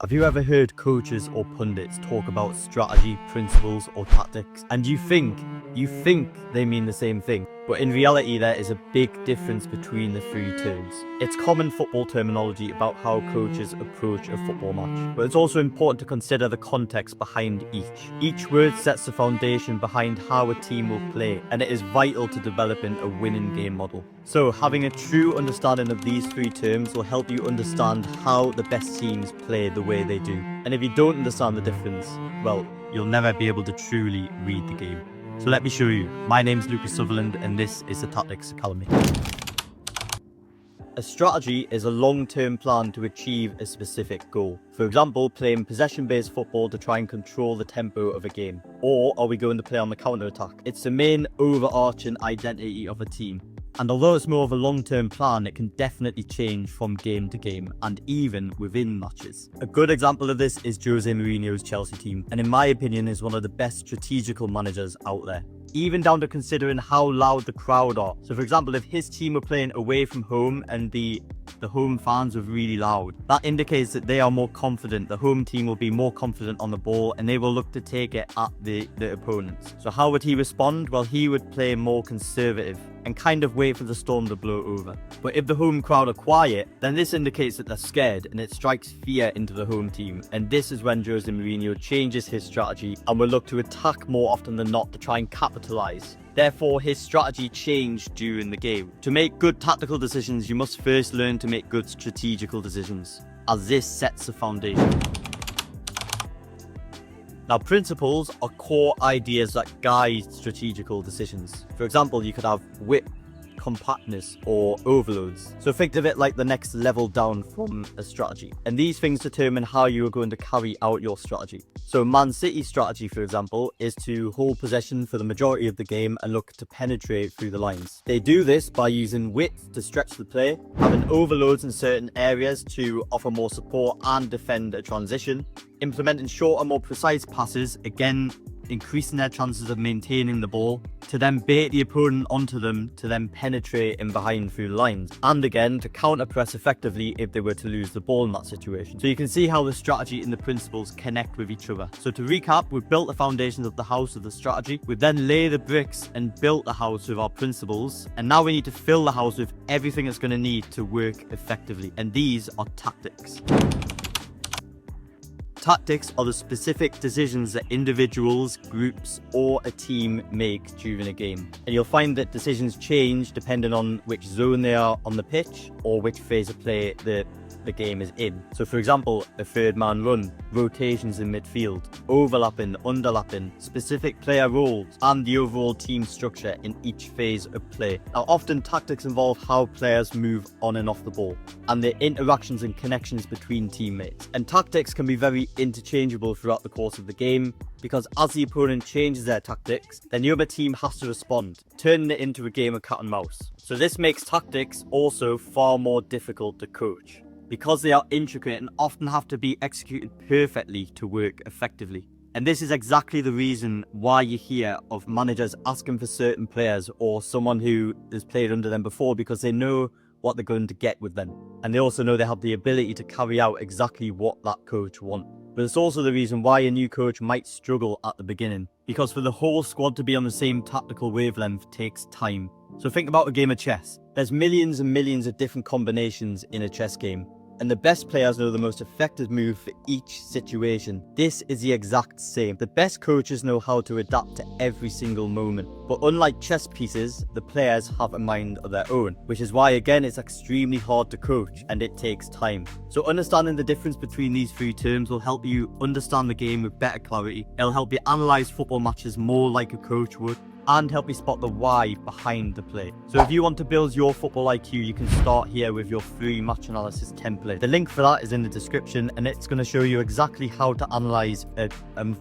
Have you ever heard coaches or pundits talk about strategy, principles, or tactics, and you think they mean the same thing? But in reality, there is a big difference between the three terms. It's common football terminology about how coaches approach a football match, but it's also important to consider the context behind each. Each word sets the foundation behind how a team will play, and it is vital to developing a winning game model. So having a true understanding of these three terms will help you understand how the best teams play the way they do. And if you don't understand the difference, well, you'll never be able to truly read the game. So let me show you. My name's Lucas Sutherland and this is the Tactics Academy. A strategy is a long-term plan to achieve a specific goal. For example, playing possession-based football to try and control the tempo of a game. Or are we going to play on the counter-attack? It's the main overarching identity of a team. And although it's more of a long-term plan, it can definitely change from game to game and even within matches. A good example of this is Jose Mourinho's Chelsea team, and in my opinion is one of the best strategical managers out there. Even down to considering how loud the crowd are. So for example, if his team were playing away from home and the home fans were really loud, that indicates that they are more confident. The home team will be more confident on the ball and they will look to take it at the opponents. So how would he respond? Well, he would play more conservative and kind of wait for the storm to blow over. But if the home crowd are quiet, then this indicates that they're scared and it strikes fear into the home team. And this is when Jose Mourinho changes his strategy and will look to attack more often than not to try and capitalize. Therefore, his strategy changed during the game. To make good tactical decisions, you must first learn to make good strategical decisions, as this sets the foundation. Now, principles are core ideas that guide strategical decisions. For example, you could have width, compactness, or overloads. So think of it like the next level down from a strategy. And these things determine how you are going to carry out your strategy. So Man City's strategy, for example, is to hold possession for the majority of the game and look to penetrate through the lines. They do this by using width to stretch the play, having overloads in certain areas to offer more support and defend a transition, implementing shorter, more precise passes, again increasing their chances of maintaining the ball, to then bait the opponent onto them to then penetrate in behind through the lines, and again to counter press effectively if they were to lose the ball in that situation. So you can see how the strategy and the principles connect with each other. So to recap, we've built the foundations of the house of the strategy, we've then laid the bricks and built the house with our principles, and now we need to fill the house with everything it's going to need to work effectively, and these are tactics. Tactics are the specific decisions that individuals, groups, or a team make during a game. And you'll find that decisions change depending on which zone they are on the pitch or which phase of play the game is in. So for example, a third man run, rotations in midfield, overlapping, underlapping, specific player roles, and the overall team structure in each phase of play. Now often tactics involve how players move on and off the ball, and the interactions and connections between teammates. And tactics can be very interchangeable throughout the course of the game, because as the opponent changes their tactics, then the other team has to respond, turning it into a game of cat and mouse. So this makes tactics also far more difficult to coach, because they are intricate and often have to be executed perfectly to work effectively. And this is exactly the reason why you hear of managers asking for certain players or someone who has played under them before, because they know what they're going to get with them. And they also know they have the ability to carry out exactly what that coach wants. But it's also the reason why a new coach might struggle at the beginning, because for the whole squad to be on the same tactical wavelength takes time. So think about a game of chess. There's millions and millions of different combinations in a chess game, and the best players know the most effective move for each situation. This is the exact same. The best coaches know how to adapt to every single moment. But unlike chess pieces, the players have a mind of their own, which is why again it's extremely hard to coach and it takes time. So understanding the difference between these three terms will help you understand the game with better clarity. It'll help you analyse football matches more like a coach would, and help you spot the why behind the play. So if you want to build your football IQ, you can start here with your free match analysis template. The link for that is in the description, and it's going to show you exactly how to analyse a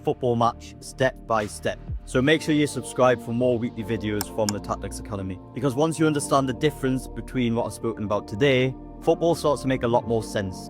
football match step by step. So make sure you subscribe for more weekly videos from the Tactics Academy, because once you understand the difference between what I've spoken about today, football starts to make a lot more sense.